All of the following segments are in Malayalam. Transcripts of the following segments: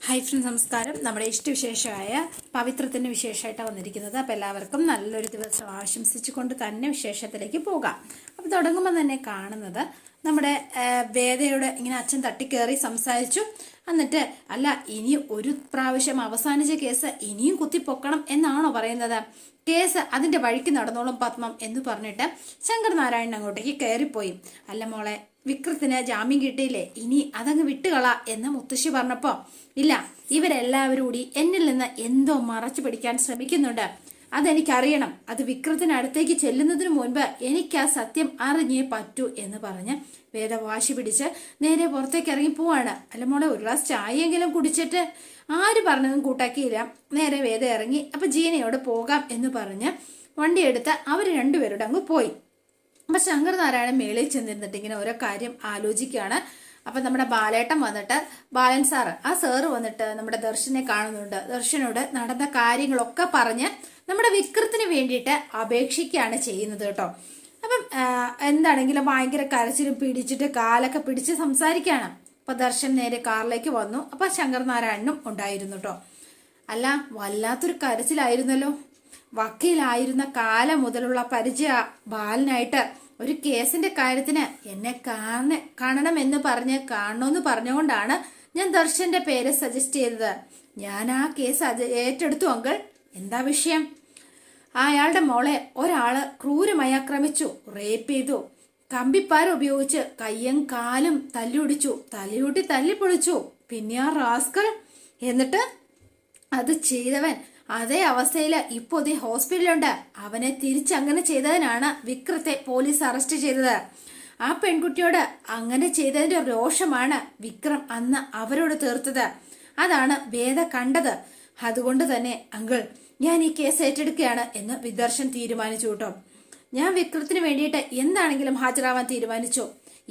ഹൈ ഫ്രണ്ട്സ്, നമസ്കാരം. നമ്മുടെ ഇഷ്ടവിശേഷമായ പവിത്രത്തിൻ്റെ വിശേഷമായിട്ടാണ് വന്നിരിക്കുന്നത്. അപ്പോൾ എല്ലാവർക്കും നല്ലൊരു ദിവസം ആശംസിച്ചുകൊണ്ട് തന്നെ വിശേഷത്തിലേക്ക് പോകാം. അപ്പോൾ തുടങ്ങുമ്പോൾ തന്നെ കാണുന്നത് നമ്മുടെ വേദയോട് ഇങ്ങനെ അച്ഛൻ തട്ടിക്കയറി സംസാരിച്ചു. എന്നിട്ട് അല്ല, ഇനി ഒരു പ്രാവശ്യം അവസാനിച്ച കേസ് ഇനിയും കുത്തിപ്പൊക്കണം എന്നാണോ പറയുന്നത്? കേസ് അതിൻ്റെ വഴിക്ക് നടന്നോളും പത്മം എന്ന് പറഞ്ഞിട്ട് ശങ്കർ നാരായണൻ അങ്ങോട്ടേക്ക് കയറിപ്പോയി. അല്ല മോളെ, വിക്രത്തിന് ജാമ്യം കിട്ടിയില്ലേ, ഇനി അതങ്ങ് വിട്ടുകള എന്ന് മുത്തശ്ശി പറഞ്ഞപ്പോ ഇല്ല, ഇവരെല്ലാവരും കൂടി എന്നിൽ നിന്ന് എന്തോ മറച്ചു പിടിക്കാൻ ശ്രമിക്കുന്നുണ്ട്. അതെനിക്കറിയണം. അത് വിക്രത്തിന് അടുത്തേക്ക് ചെല്ലുന്നതിന് മുൻപ് എനിക്ക് ആ സത്യം അറിഞ്ഞേ പറ്റൂ എന്ന് പറഞ്ഞ് വേദ വാശി പിടിച്ച് നേരെ പുറത്തേക്ക് ഇറങ്ങി പോവാണ്. അല്ല മോളെ, ഒരു ഗ്ലാസ് ചായയെങ്കിലും കുടിച്ചിട്ട് ആര് പറഞ്ഞതും കൂട്ടാക്കിയില്ല. നേരെ വേദ ഇറങ്ങി. അപ്പൊ ജീനയോട് പോകാം എന്ന് പറഞ്ഞ് വണ്ടി എടുത്ത് അവർ രണ്ടുപേരോട് അങ്ങ് പോയി. അപ്പൊ ശങ്കർ നാരായണൻ മേളിൽ ചെന്നിരുന്നിട്ട് ഇങ്ങനെ ഓരോ കാര്യം ആലോചിക്കുകയാണ്. അപ്പൊ നമ്മുടെ ബാലേട്ടൻ വന്നിട്ട്, ബാലൻ സാറ്, ആ സാറ് വന്നിട്ട് നമ്മുടെ ദർശനെ കാണുന്നുണ്ട്. ദർശനോട് നടന്ന കാര്യങ്ങളൊക്കെ പറഞ്ഞ് നമ്മുടെ വിക്രത്തിന് വേണ്ടിയിട്ട് അപേക്ഷിക്കുകയാണ് ചെയ്യുന്നത് കേട്ടോ. അപ്പം എന്താണെങ്കിലും ഭയങ്കര കരച്ചിലും പിടിച്ചിട്ട് കാലൊക്കെ പിടിച്ച് സംസാരിക്കുകയാണ്. അപ്പൊ ദർശൻ നേരെ കാറിലേക്ക് വന്നു. അപ്പൊ ശങ്കർ നാരായണനും ഉണ്ടായിരുന്നു കേട്ടോ. അല്ല, വല്ലാത്തൊരു കരച്ചിലായിരുന്നല്ലോ. വക്കീലായിരുന്ന കാലം മുതലുള്ള പരിചയ ബാലനായിട്ട് ഒരു കേസിന്റെ കാര്യത്തിന് എന്നെ കാണണമെന്ന് കാണണമെന്ന് പറഞ്ഞുകൊണ്ടാണ് ഞാൻ ദർശന്റെ പേര് സജസ്റ്റ് ചെയ്തത്. ഞാൻ ആ കേസ് ഏറ്റെടുത്തു അങ്കിൾ. എന്താ വിഷയം? അയാളുടെ മോളെ ഒരാള് ക്രൂരമായി ആക്രമിച്ചു, റേപ്പ് ചെയ്തു, കമ്പിപ്പാര ഉപയോഗിച്ച് കയ്യും കാലും തല്ലിയൊടിച്ചു, തലയൂട്ടി തല്ലിപ്പൊളിച്ചു. പിന്നെ ആ റാസ്കൽ, എന്നിട്ട് അത് ചെയ്തവൻ അതേ അവസ്ഥയില് ഇപ്പോ ഹോസ്പിറ്റലുണ്ട്. അവനെ തിരിച്ചങ്ങനെ ചെയ്തതിനാണ് വിക്രത്തെ പോലീസ് അറസ്റ്റ് ചെയ്തത്. ആ പെൺകുട്ടിയോട് അങ്ങനെ ചെയ്തതിന്റെ രോഷമാണ് വിക്രം അന്ന് അവരോട് തീർത്തത്. അതാണ് വേദ കണ്ടത്. അതുകൊണ്ട് തന്നെ അങ്കിൾ, ഞാൻ ഈ കേസ് ഏറ്റെടുക്കുകയാണ് എന്ന് വിദർശൻ തീരുമാനിച്ചു കേട്ടോ. ഞാൻ വിക്രത്തിന് വേണ്ടിയിട്ട് എന്താണെങ്കിലും ഹാജരാവാൻ തീരുമാനിച്ചു.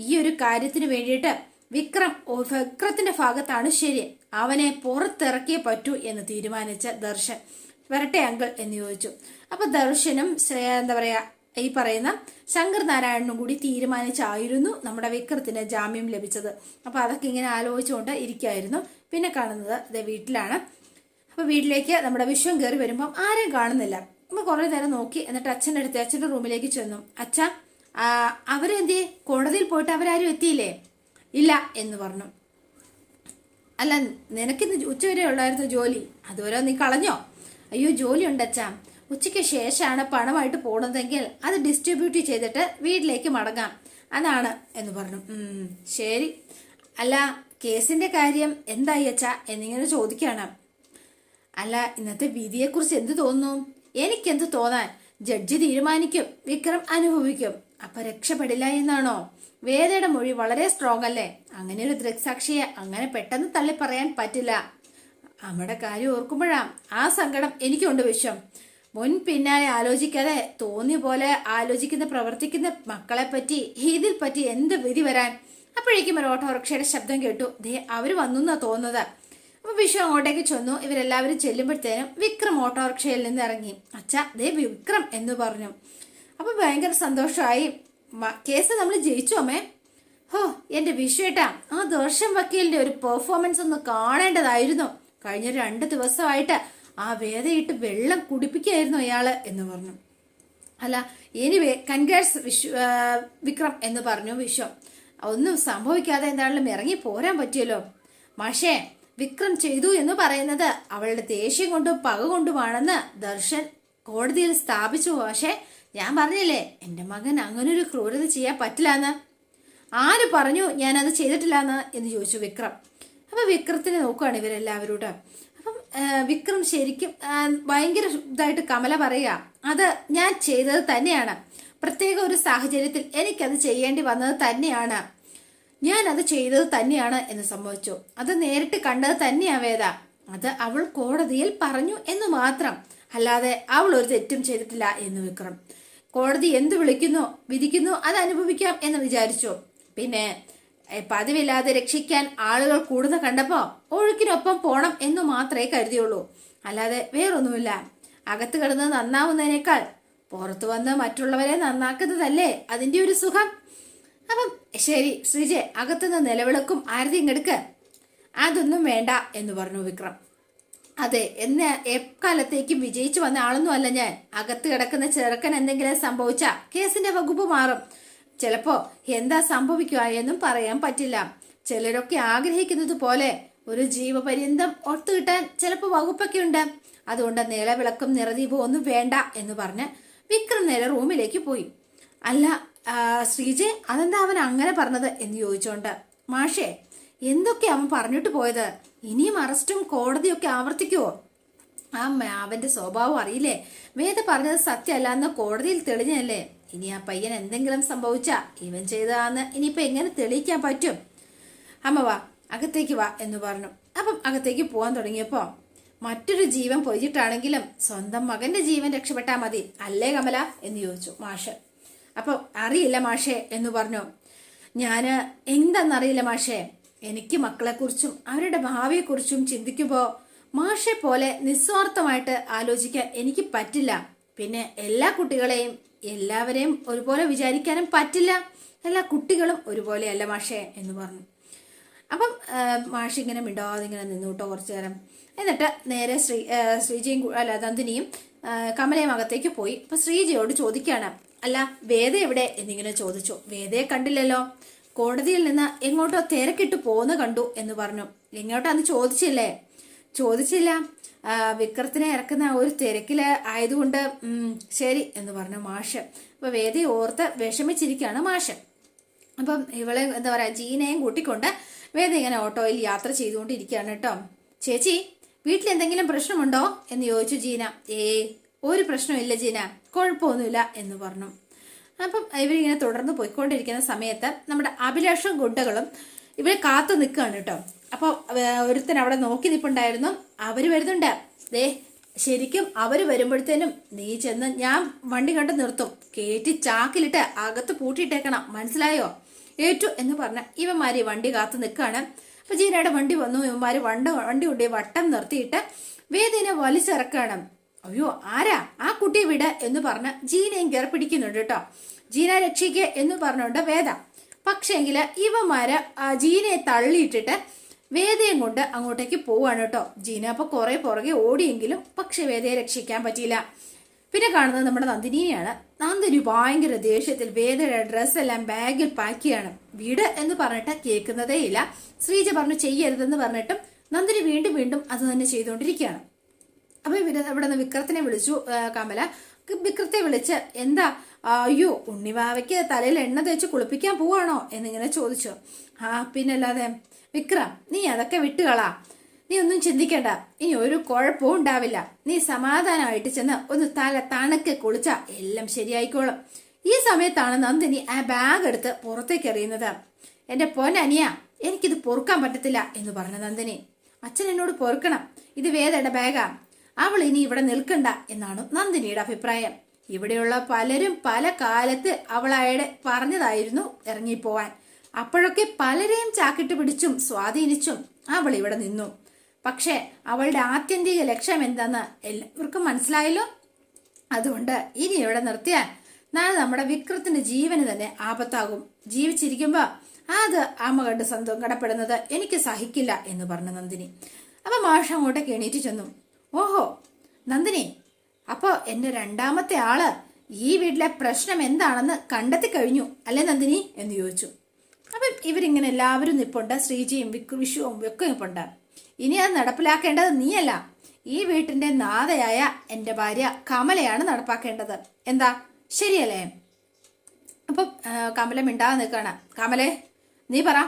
ഈ ഒരു കാര്യത്തിന് വേണ്ടിയിട്ട് വിക്രത്തിന്റെ ഭാഗത്താണ് ശരി. അവനെ പുറത്തിറക്കിയേ പറ്റൂ എന്ന് തീരുമാനിച്ച ദർശൻ വരട്ടെ അങ്കിൾ എന്ന് ചോദിച്ചു. അപ്പൊ ദർശനും എന്താ പറയാ, ഈ പറയുന്ന ശങ്കർ നാരായണനും കൂടി തീരുമാനിച്ചായിരുന്നു നമ്മുടെ വിക്രത്തിന് ജാമ്യം ലഭിച്ചത്. അപ്പൊ അതൊക്കെ ഇങ്ങനെ ആലോചിച്ചുകൊണ്ട് ഇരിക്കായിരുന്നു. പിന്നെ കാണുന്നത് ഇതേ വീട്ടിലാണ്. അപ്പൊ വീട്ടിലേക്ക് നമ്മുടെ വിശ്വം കയറി വരുമ്പം ആരെയും കാണുന്നില്ല. അപ്പൊ കുറെ നേരം നോക്കി. എന്നിട്ട് അച്ഛൻ്റെ അടുത്ത് അച്ഛൻ്റെ റൂമിലേക്ക് ചെന്നു. അച്ഛ, അവരെന്തേ? കോടതിയിൽ പോയിട്ട് അവരാരും എത്തിയില്ലേ? ഇല്ല എന്ന് പറഞ്ഞു. അല്ല, നിനക്കിന്ന് ഉച്ചവരെ ഉള്ളായിരുന്നു ജോലി, അതുവരെ നീ കളഞ്ഞോ? അയ്യോ, ജോലി ഉണ്ട് അച്ഛാ. ഉച്ചയ്ക്ക് ശേഷമാണ് പണമായിട്ട് പോണതെങ്കിൽ അത് ഡിസ്ട്രിബ്യൂട്ട് ചെയ്തിട്ട് വീട്ടിലേക്ക് മടങ്ങാം, അതാണ് എന്ന് പറഞ്ഞു. ശരി. അല്ല, കേസിന്റെ കാര്യം എന്തായി അച്ഛാ എന്നിങ്ങനെ ചോദിക്കാണ്. അല്ല, ഇന്നത്തെ വിധിയെക്കുറിച്ച് എന്ത് തോന്നുന്നു? എനിക്കെന്ത് തോന്നാൻ? ജഡ്ജി തീരുമാനിക്കും, വിക്രം അനുഭവിക്കും. അപ്പൊ രക്ഷപ്പെടില്ല എന്നാണോ? വേദയുടെ മൊഴി വളരെ സ്ട്രോങ് അല്ലേ? അങ്ങനെ ഒരു ദൃക്സാക്ഷിയെ അങ്ങനെ പെട്ടെന്ന് തള്ളി പറയാൻ പറ്റില്ല. നമ്മുടെ കാര്യം ഓർക്കുമ്പോഴാ ആ സങ്കടം എനിക്കുണ്ട് വിശ്വം. മുൻ പിന്നാലെ ആലോചിക്കാതെ തോന്നിയ പോലെ പ്രവർത്തിക്കുന്ന മക്കളെ പറ്റി ഇതിൽ പറ്റി എന്ത് വിധി വരാൻ? അപ്പോഴേക്കും ഒരു ഓട്ടോറിക്ഷയുടെ ശബ്ദം കേട്ടു. അവര് വന്നു എന്നാ തോന്നുന്നത്. അപ്പൊ വിശ്വം അങ്ങോട്ടേക്ക് ചെന്നു. ഇവരെല്ലാവരും ചെല്ലുമ്പോഴത്തേനും വിക്രം ഓട്ടോറിക്ഷയിൽ നിന്ന് ഇറങ്ങി. അച്ഛാ, വിക്രം എന്ന് പറഞ്ഞു. അപ്പൊ ഭയങ്കര സന്തോഷമായി. കേസ് നമ്മൾ ജയിച്ചു അമ്മേ. ഹോ, എന്റെ വിശ്വേട്ടാ, ആ ദർശൻ വക്കീലിന്റെ ഒരു പെർഫോമൻസ് ഒന്ന് കാണേണ്ടതായിരുന്നു. കഴിഞ്ഞ 2 ദിവസമായിട്ട് ആ വേദയിട്ട് വെള്ളം കുടിപ്പിക്കായിരുന്നു അയാള് എന്ന് പറഞ്ഞു. അല്ല, എനിവേ കൺഗ്രാറ്റ്സ് വിക്രം എന്ന് പറഞ്ഞു വിശ്വം. ഒന്നും സംഭവിക്കാതെ എന്താണെങ്കിലും ഇറങ്ങി പോരാൻ പറ്റിയല്ലോ. മാഷേ, വിക്രം ചെയ്തു എന്ന് പറയുന്നത് അവളുടെ ദേഷ്യം കൊണ്ടും പക കൊണ്ടുമാണെന്ന് ദർശൻ കോടതിയിൽ സ്ഥാപിച്ചു. പക്ഷേ ഞാൻ പറഞ്ഞില്ലേ, എന്റെ മകൻ അങ്ങനൊരു ക്രൂരത ചെയ്യാൻ പറ്റില്ലാന്ന്. ആര് പറഞ്ഞു ഞാനത് ചെയ്തിട്ടില്ലാന്ന് എന്ന് ചോദിച്ചു വിക്രം. അപ്പൊ വിക്രത്തിനെ നോക്കുകയാണ് ഇവരെല്ലാവരോട്. അപ്പം വിക്രം ശരിക്കും ഭയങ്കര ഇതായിട്ട് കമല പറയുക, അത് ഞാൻ ചെയ്തത് തന്നെയാണ്. പ്രത്യേക ഒരു സാഹചര്യത്തിൽ എനിക്കത് ചെയ്യേണ്ടി വന്നത് തന്നെയാണ്. ഞാൻ അത് ചെയ്തത് തന്നെയാണ് എന്ന് സംഭവിച്ചു. അത് നേരിട്ട് കണ്ടത് തന്നെയാ വേദ. അത് അവൾ കോടതിയിൽ പറഞ്ഞു എന്ന് മാത്രം, അല്ലാതെ അവൾ ഒരു തെറ്റും ചെയ്തിട്ടില്ല എന്ന് വിക്രം. കോടതി എന്ത് വിധിക്കുന്നു അത് അനുഭവിക്കാം എന്ന് വിചാരിച്ചു. പിന്നെ പതിവില്ലാതെ രക്ഷിക്കാൻ ആളുകൾ കൂടുതൽ കണ്ടപ്പോ ഒഴുക്കിനൊപ്പം പോണം എന്ന് മാത്രമേ കരുതിയുള്ളൂ. അല്ലാതെ വേറൊന്നുമില്ല. അകത്ത് കിടന്ന് നന്നാവുന്നതിനേക്കാൾ പുറത്തു വന്ന് മറ്റുള്ളവരെ നന്നാക്കുന്നതല്ലേ അതിന്റെ ഒരു സുഖം. അപ്പം ശരി ശ്രീജെ, അകത്തുനിന്ന് നിലവിളക്കും ആരതി ഇങ്ങെടുക്ക്. അതൊന്നും വേണ്ട എന്ന് പറഞ്ഞു വിക്രം. അതെ, എന്ന് എക്കാലത്തേക്കും വിജയിച്ചു വന്ന ആളൊന്നും അല്ല ഞാൻ. അകത്ത് കിടക്കുന്ന ചെറുക്കൻ എന്തെങ്കിലും സംഭവിച്ച കേസിന്റെ വകുപ്പ് മാറും. ചിലപ്പോ എന്താ സംഭവിക്കുക എന്നും പറയാൻ പറ്റില്ല. ചിലരൊക്കെ ആഗ്രഹിക്കുന്നത് പോലെ ഒരു ജീവപര്യന്തം ഒത്തു കിട്ടാൻ ചിലപ്പോ വകുപ്പൊക്കെ ഉണ്ട്. അതുകൊണ്ട് നിലവിളക്കും നിറദീപവും ഒന്നും വേണ്ട എന്ന് പറഞ്ഞ് വിക്രം നേരെ റൂമിലേക്ക് പോയി. അല്ല ശ്രീജെ, അതെന്താ അവൻ അങ്ങനെ പറഞ്ഞത് എന്ന് ചോദിച്ചോണ്ട്. മാഷേ, എന്തൊക്കെ അവൻ പറഞ്ഞിട്ട് പോയത്? ഇനിയും അറസ്റ്റും കോടതിയൊക്കെ ആവർത്തിക്കുവോ? അവന്റെ സ്വഭാവം അറിയില്ലേ? വേദ പറഞ്ഞത് സത്യമല്ല എന്ന് കോടതിയിൽ തെളിഞ്ഞല്ലേ. ഇനി ആ പയ്യൻ എന്തെങ്കിലും സംഭവിച്ചാ ഇവൻ ചെയ്തതാന്ന് ഇനിയിപ്പൊ എങ്ങനെ തെളിയിക്കാൻ പറ്റും? അമ്മ വാ, അകത്തേക്ക് വാ എന്ന് പറഞ്ഞു. അപ്പം അകത്തേക്ക് പോകാൻ തുടങ്ങിയപ്പോ, മറ്റൊരു ജീവൻ പൊരിച്ചിട്ടാണെങ്കിലും സ്വന്തം മകന്റെ ജീവൻ രക്ഷപ്പെട്ടാ മതി അല്ലേ കമല എന്ന് ചോദിച്ചു മാഷ്. അപ്പൊ അറിയില്ല മാഷേ എന്ന് പറഞ്ഞു. ഞാന് എന്താന്നറിയില്ല മാഷേ, എനിക്ക് മക്കളെക്കുറിച്ചും അവരുടെ ഭാവിയെക്കുറിച്ചും ചിന്തിക്കുമ്പോ മാഷെ പോലെ നിസ്വാർത്ഥമായിട്ട് ആലോചിക്കാൻ എനിക്ക് പറ്റില്ല. പിന്നെ എല്ലാ കുട്ടികളെയും എല്ലാവരെയും ഒരുപോലെ വിചാരിക്കാനും പറ്റില്ല. എല്ലാ കുട്ടികളും ഒരുപോലെയല്ല മാഷേ എന്ന് പറഞ്ഞു. അപ്പം മാഷി ഇങ്ങനെ മിണ്ടാതെ ഇങ്ങനെ നിന്നു കേട്ടോ കുറച്ചു നേരം. എന്നിട്ട് നേരെ ശ്രീജയും നന്ദിനിയും കമലയും അകത്തേക്ക് പോയി. അപ്പൊ ശ്രീജയോട് ചോദിക്കാണ്, അല്ല വേദ എവിടെ എന്നിങ്ങനെ ചോദിച്ചു. വേദയെ കണ്ടില്ലല്ലോ, കോടതിയിൽ നിന്ന് എങ്ങോട്ടോ തിരക്കിട്ട് പോന്ന് കണ്ടു എന്ന് പറഞ്ഞു. എങ്ങോട്ടാന്ന് ചോദിച്ചില്ലേ? ചോദിച്ചില്ല, വിക്രത്തിനെ ഇറക്കുന്ന ഒരു തിരക്കില് ആയതുകൊണ്ട് ശരി എന്ന് പറഞ്ഞു മാഷ്. അപ്പൊ വേദയെ ഓർത്ത് വിഷമിച്ചിരിക്കുകയാണ് മാഷ്. അപ്പം ഇവളെ എന്താ പറയാ, ജീനയും കൂട്ടിക്കൊണ്ട് വേദ ഇങ്ങനെ ഓട്ടോയിൽ യാത്ര ചെയ്തുകൊണ്ടിരിക്കുകയാണ് കേട്ടോ. ചേച്ചി, വീട്ടിൽ എന്തെങ്കിലും പ്രശ്നമുണ്ടോ എന്ന് ചോദിച്ചു ജീന. ഒരു പ്രശ്നമില്ല ജീന, കുഴപ്പമൊന്നുമില്ല എന്ന് പറഞ്ഞു. അപ്പം ഇവരിങ്ങനെ തുടർന്ന് പോയിക്കൊണ്ടിരിക്കുന്ന സമയത്ത് നമ്മുടെ അഭിലാഷും ഗുണ്ടകളും ഇവരെ കാത്തു നിൽക്കുകയാണ് കേട്ടോ. അപ്പോൾ ഒരുത്തൻ അവിടെ നോക്കി നിൽപ്പുണ്ടായിരുന്നു. അവര് വരുന്നുണ്ട്. ശരിക്കും അവര് വരുമ്പോഴത്തേനും നീ ചെന്ന് ഞാൻ വണ്ടി കണ്ട് നിർത്തും, കേറ്റി ചാക്കിലിട്ട് അകത്ത് പൂട്ടിയിട്ടേക്കണം, മനസ്സിലായോ? ഏറ്റു എന്ന് പറഞ്ഞ ഇവന്മാര് വണ്ടി കാത്തു നിൽക്കുകയാണ്. അപ്പൊ ജീനയുടെ വണ്ടി വന്നു. ഇവന്മാര് വണ്ടി കൊണ്ട് വട്ടം നിർത്തിയിട്ട് വേദിനെ വലിച്ചിറക്കണം. അയ്യോ, ആരാ ആ കുട്ടിയെ വിട് എന്ന് പറഞ്ഞ് ജീനയും കയറി പിടിക്കുന്നുണ്ട് കേട്ടോ. ജീന രക്ഷിക്കുക എന്ന് പറഞ്ഞുകൊണ്ട് വേദ. പക്ഷേങ്കില് ഇവന്മാര് ജീനയെ തള്ളിയിട്ടിട്ട് വേദയും കൊണ്ട് അങ്ങോട്ടേക്ക് പോവാണ് കേട്ടോ. ജീന അപ്പൊ കുറെ പുറകെ ഓടിയെങ്കിലും പക്ഷെ വേദയെ രക്ഷിക്കാൻ പറ്റിയില്ല. പിന്നെ കാണുന്നത് നമ്മുടെ നന്ദിനിയാണ്. നന്ദിനി ഭയങ്കര ദേഷ്യത്തിൽ വേദയുടെ ഡ്രസ്സെല്ലാം ബാഗിൽ പാക്ക് ചെയ്യാണ്. വീട് എന്ന് പറഞ്ഞിട്ട് കേൾക്കുന്നതേ ഇല്ല. ശ്രീജ പറഞ്ഞു ചെയ്യരുതെന്ന് പറഞ്ഞിട്ടും നന്ദിനി വീണ്ടും വീണ്ടും അത് തന്നെ ചെയ്തുകൊണ്ടിരിക്കുകയാണ്. അപ്പൊ ഇവിടെ നിന്ന് വിക്രത്തിനെ വിളിച്ചു കമല. വിക്രത്തെ വിളിച്ച്, എന്താ അയ്യോ ഉണ്ണിവാവയ്ക്ക് തലയിൽ എണ്ണ തേച്ച് കുളിപ്പിക്കാൻ പോവാണോ എന്നിങ്ങനെ ചോദിച്ചു. പിന്നല്ലാതെ വിക്രം, നീ അതൊക്കെ വിട്ടുകളാ, നീ ഒന്നും ചിന്തിക്കണ്ട, ഇനി ഒരു കുഴപ്പവും ഉണ്ടാവില്ല. നീ സമാധാനമായിട്ട് ചെന്ന് ഒന്ന് തല തണുക്കെ കുളിച്ച എല്ലാം ശരിയായിക്കോളും. ഈ സമയത്താണ് നന്ദിനി ആ ബാഗ് എടുത്ത് പുറത്തേക്ക് എറിയുന്നത്. എന്റെ പൊന്നനിയ, എനിക്കിത് പൊറുക്കാൻ പറ്റത്തില്ല എന്ന് പറഞ്ഞു നന്ദിനി. അച്ഛൻ എന്നോട് പൊറുക്കണം, ഇത് വേദയുടെ ബാഗാ, അവൾ ഇനി ഇവിടെ നിൽക്കണ്ട എന്നാണ് നന്ദിനിയുടെ അഭിപ്രായം. ഇവിടെയുള്ള പലരും പല കാലത്ത് അവളായുടെ പറഞ്ഞതായിരുന്നു ഇറങ്ങിപ്പോവാൻ. അപ്പോഴൊക്കെ പലരെയും ചാക്കിട്ട് പിടിച്ചും സ്വാധീനിച്ചും അവൾ ഇവിടെ നിന്നു. പക്ഷെ അവളുടെ ആത്യന്തിക ലക്ഷ്യം എന്താന്ന് എല്ലാവർക്കും മനസ്സിലായല്ലോ. അതുകൊണ്ട് ഇനി ഇവിടെ നിർത്തിയാൽ നാളെ നമ്മുടെ വിക്രത്തിന്റെ ജീവന് തന്നെ ആപത്താകും. ജീവിച്ചിരിക്കുമ്പോ അത് അമ്മ കണ്ട് സങ്കടപ്പെടുന്നത് എനിക്ക് സഹിക്കില്ല എന്ന് പറഞ്ഞു നന്ദിനി. അപ്പൊ മാഷ അങ്ങോട്ടേക്ക് എണീറ്റ് ചെന്നു. ഓഹോ നന്ദിനി, അപ്പോ എന്റെ രണ്ടാമത്തെ ആള് ഈ വീട്ടിലെ പ്രശ്നം എന്താണെന്ന് കണ്ടെത്തി കഴിഞ്ഞു അല്ലേ നന്ദിനി എന്ന് ചോദിച്ചു. അപ്പം ഇവരിങ്ങനെ എല്ലാവരും നിപ്പുണ്ട്. ശ്രീജിയും വിഷുവും ഒക്കെ നിപ്പുണ്ട്. ഇനി അത് നടപ്പിലാക്കേണ്ടത് നീയല്ല, ഈ വീട്ടിന്റെ നാഥയായ എന്റെ ഭാര്യ കമലയാണ് നടപ്പാക്കേണ്ടത്. എന്താ ശരിയല്ലേ? അപ്പം കമല മിണ്ടാതെ നിൽക്കുകയാണ്. കമലേ, നീ പറ,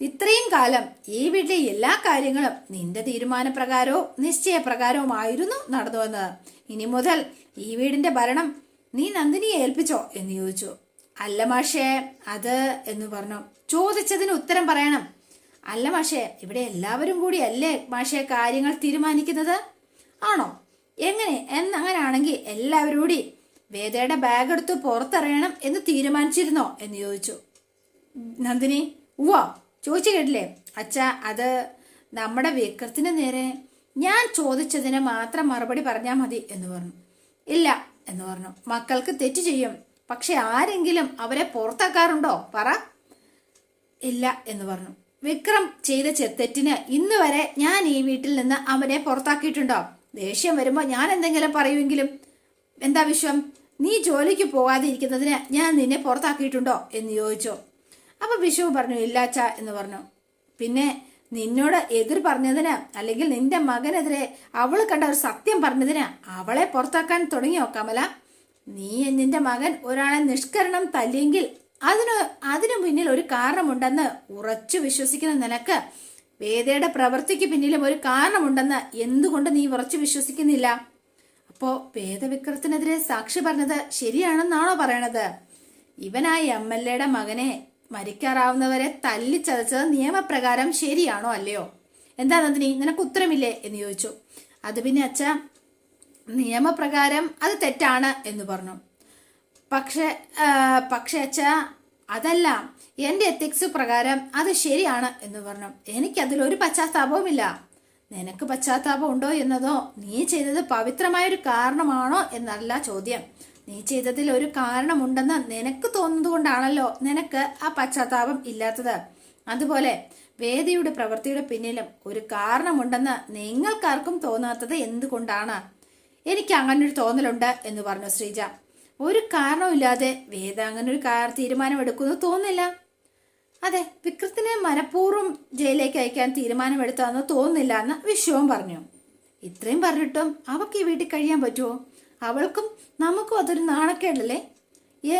ഇത്രയും കാലം ഈ വീട്ടിലെ എല്ലാ കാര്യങ്ങളും നിന്റെ തീരുമാനപ്രകാരവും നിശ്ചയപ്രകാരവുമായിരുന്നു നടന്നു വന്നത്. ഇനി മുതൽ ഈ വീടിന്റെ ഭരണം നീ നന്ദിനിയെ ഏൽപ്പിച്ചോ എന്ന് ചോദിച്ചു. അല്ല മാഷേ, അത് എന്ന് പറഞ്ഞു. ചോദിച്ചതിന് ഉത്തരം പറയണം. അല്ല മാഷേ, ഇവിടെ എല്ലാവരും കൂടി അല്ലേ മാഷേ കാര്യങ്ങൾ തീരുമാനിക്കുന്നത്? ആണോ? എങ്ങനെ? അങ്ങനാണെങ്കിൽ എല്ലാവരും കൂടി വേദയുടെ ബാഗ് എടുത്ത് പുറത്തിറങ്ങണം എന്ന് തീരുമാനിച്ചിരുന്നോ എന്ന് ചോദിച്ചു. നന്ദിനി, ഉവ്വ, ചോദിച്ചു കേട്ടില്ലേ അച്ഛാ, അത് നമ്മുടെ വിക്രത്തിന് നേരെ ഞാൻ ചോദിച്ചതിന് മാത്രം മറുപടി പറഞ്ഞാൽ മതി എന്ന് പറഞ്ഞു. ഇല്ല എന്ന് പറഞ്ഞു. മക്കൾക്ക് തെറ്റ് ചെയ്യും, പക്ഷെ ആരെങ്കിലും അവരെ പുറത്താക്കാറുണ്ടോ പറ? ഇല്ല എന്ന് പറഞ്ഞു. വിക്രം ചെയ്ത തെറ്റിന് ഇന്ന് വരെ ഞാൻ ഈ വീട്ടിൽ നിന്ന് അവനെ പുറത്താക്കിയിട്ടുണ്ടോ? ദേഷ്യം വരുമ്പോൾ ഞാൻ എന്തെങ്കിലും പറയുമെങ്കിലും എന്താ വിശ്വം, നീ ജോലിക്ക് പോകാതെ ഇരിക്കുന്നതിന് ഞാൻ നിന്നെ പുറത്താക്കിയിട്ടുണ്ടോ എന്ന് ചോദിച്ചു. അപ്പൊ വിശ്വം പറഞ്ഞു ഇല്ലാച്ച എന്ന് പറഞ്ഞു. പിന്നെ നിന്നോട് എതിർ പറഞ്ഞതിന് അല്ലെങ്കിൽ നിന്റെ മകനെതിരെ അവൾ കണ്ട ഒരു സത്യം പറഞ്ഞതിന് അവളെ പുറത്താക്കാൻ തുടങ്ങിയോ കമല? നീ നിന്റെ മകൻ ഒരാളെ നിഷ്കരണം തല്ലിയെങ്കിൽ അതിനു പിന്നിൽ ഒരു കാരണമുണ്ടെന്ന് ഉറച്ചു വിശ്വസിക്കുന്ന നിനക്ക് വേദയുടെ പ്രവൃത്തിക്ക് പിന്നിലും ഒരു കാരണമുണ്ടെന്ന് എന്തുകൊണ്ട് നീ ഉറച്ചു വിശ്വസിക്കുന്നില്ല? അപ്പോ വേദവിക്രത്തിനെതിരെ സാക്ഷി പറഞ്ഞത് ശരിയാണെന്നാണോ പറയണത്? ഇവനായി MLAയുടെ മകനെ മരിക്കാറാവുന്നവരെ തല്ലിച്ചതച്ചത് നിയമപ്രകാരം ശരിയാണോ അല്ലയോ? എന്താ നന്ദിനി, നിനക്ക് ഉത്തരമില്ലേ എന്ന് ചോദിച്ചു. അത് പിന്നെ അച്ഛ, നിയമപ്രകാരം അത് തെറ്റാണ് എന്ന് പറഞ്ഞു. പക്ഷെ അച്ഛ അതല്ല, എൻ്റെ എത്തിക്സ് പ്രകാരം അത് ശരിയാണ് എന്ന് പറഞ്ഞു. എനിക്കതിലൊരു പശ്ചാത്താപവുമില്ല. നിനക്ക് പശ്ചാത്താപം ഉണ്ടോ എന്നതോ നീ ചെയ്തത് പവിത്രമായൊരു കാരണമാണോ എന്നല്ല ചോദ്യം. നീ ചെയ്തതിൽ ഒരു കാരണമുണ്ടെന്ന് നിനക്ക് തോന്നുന്നത് കൊണ്ടാണല്ലോ നിനക്ക് ആ പശ്ചാത്താപം ഇല്ലാത്തത്. അതുപോലെ വേദിയുടെ പ്രവൃത്തിയുടെ പിന്നിലും ഒരു കാരണമുണ്ടെന്ന് നിങ്ങൾക്കാർക്കും തോന്നാത്തത് എന്തുകൊണ്ടാണ്? എനിക്ക് അങ്ങനൊരു തോന്നലുണ്ട് എന്ന് പറഞ്ഞു ശ്രീജ. ഒരു കാരണമില്ലാതെ വേദ അങ്ങനെ ഒരു തീരുമാനം എടുക്കുമെന്ന് തോന്നില്ല. അതെ, വിക്രത്തിനെ മനഃപൂർവ്വം ജയിലിലേക്ക് അയക്കാൻ തീരുമാനമെടുത്താന്ന് തോന്നുന്നില്ല എന്ന് വിശ്വവും പറഞ്ഞു. ഇത്രയും പറഞ്ഞിട്ടും അവൾക്ക് ഈ വീട്ടിൽ കഴിയാൻ പറ്റുമോ? അവൾക്കും നമുക്കും അതൊരു നാണക്കേടല്ലേ?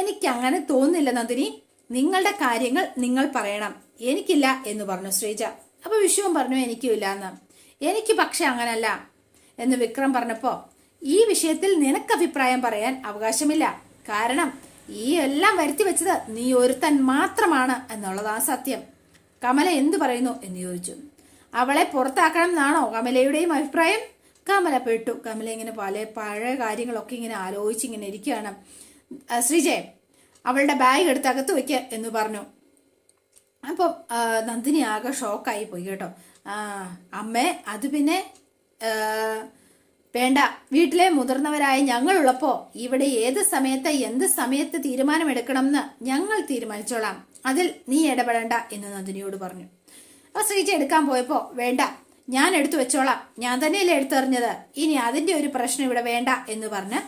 എനിക്ക് അങ്ങനെ തോന്നുന്നില്ല നന്ദിനി. നിങ്ങളുടെ കാര്യങ്ങൾ നിങ്ങൾ പറയണം, എനിക്കില്ല എന്ന് പറഞ്ഞു ശ്രീജ. അപ്പൊ വിശ്വവും പറഞ്ഞു എനിക്കും ഇല്ല എന്ന്. എനിക്ക് പക്ഷെ അങ്ങനല്ല എന്ന് വിക്രം പറഞ്ഞപ്പോ ഈ വിഷയത്തിൽ നിനക്ക് അഭിപ്രായം പറയാൻ അവകാശമില്ല. കാരണം ഈ എല്ലാം വരുത്തി വെച്ചത് നീ ഒരുത്തൻ മാത്രമാണ് എന്നുള്ളതാ സത്യം. കമല എന്തു പറയുന്നു എന്ന് ചോദിച്ചു. അവളെ പുറത്താക്കണം എന്നാണോ കമലയുടെയും അഭിപ്രായം? കമല പെട്ടു. കമല ഇങ്ങനെ പഴയ കാര്യങ്ങളൊക്കെ ഇങ്ങനെ ആലോചിച്ചിങ്ങനെ ഇരിക്കുകയാണ്. ശ്രീജയ്, അവളുടെ ബാഗ് എടുത്ത് അകത്ത് വയ്ക്കുക എന്ന് പറഞ്ഞു. അപ്പം നന്ദിനി ആകെ ഷോക്കായി പോയി കേട്ടോ. അമ്മേ, അത് പിന്നെ വേണ്ട, വീട്ടിലെ മുതിർന്നവരായ ഞങ്ങളുള്ളപ്പോ ഇവിടെ ഏത് സമയത്ത് എന്ത് സമയത്ത് തീരുമാനമെടുക്കണമെന്ന് ഞങ്ങൾ തീരുമാനിച്ചോളാം, അതിൽ നീ ഇടപെടണ്ട എന്ന് നന്ദിനിയോട് പറഞ്ഞു. അപ്പൊ ശ്രീജ എടുക്കാൻ പോയപ്പോ വേണ്ട, ഞാൻ എടുത്തു വെച്ചോളാം, ഞാൻ തന്നെയല്ലേ എടുത്തെറിഞ്ഞത്, ഇനി അതിന്റെ ഒരു പ്രശ്നം ഇവിടെ വേണ്ട എന്ന് പറഞ്ഞ്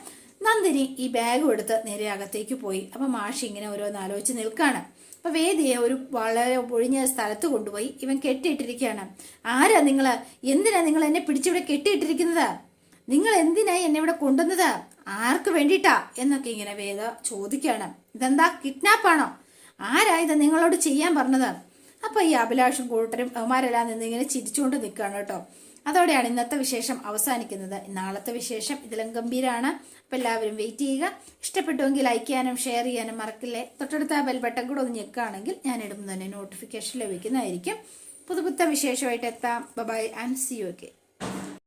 നന്ദിനി ഈ ബാഗും എടുത്ത് നേരെ അകത്തേക്ക് പോയി. അപ്പൊ മാഷി ഇങ്ങനെ ഓരോന്ന് ആലോചിച്ച് നിൽക്കാണ്. അപ്പൊ വേദിയെ ഒരു വളരെ ഒഴിഞ്ഞ സ്ഥലത്ത് കൊണ്ടുപോയി ഇവൻ കെട്ടിയിട്ടിരിക്കുകയാണ്. ആരാ നിങ്ങള്? എന്തിനാ നിങ്ങൾ എന്നെ പിടിച്ചിവിടെ കെട്ടിയിട്ടിരിക്കുന്നത്? നിങ്ങൾ എന്തിനായി എന്നെ ഇവിടെ കൊണ്ടുവന്നത്? ആർക്ക് വേണ്ടിയിട്ടാ എന്നൊക്കെ ഇങ്ങനെ വേദ ചോദിക്കുകയാണ്. ഇതെന്താ കിഡ്നാപ്പാണോ? ആരാ ഇത് നിങ്ങളോട് ചെയ്യാൻ പറഞ്ഞത്? അപ്പൊ ഈ അഭിലാഷും കൂട്ടരും അവന്മാരെല്ലാം നിന്ന് ഇങ്ങനെ ചിരിച്ചുകൊണ്ട് നിൽക്കുകയാണ് കേട്ടോ. അതോടെയാണ് ഇന്നത്തെ വിശേഷം അവസാനിക്കുന്നത്. നാളത്തെ വിശേഷം ഇതിലും ഗംഭീരമാണ്. അപ്പൊ എല്ലാവരും വെയിറ്റ് ചെയ്യുക. ഇഷ്ടപ്പെട്ടുവെങ്കിൽ ലൈക്ക് ചെയ്യാനും ഷെയർ ചെയ്യാനും മറക്കില്ലേ. തൊട്ടടുത്ത ബെൽ ബട്ടൺ കൂടെ ഒന്ന് ഞെക്കുകയാണെങ്കിൽ ഞാൻ ഇടുമ്പോൾ തന്നെ നോട്ടിഫിക്കേഷൻ ലഭിക്കുന്നതായിരിക്കും. പുതുപുത്ത വിശേഷമായിട്ട് എത്താം. Bye and see you. Okay.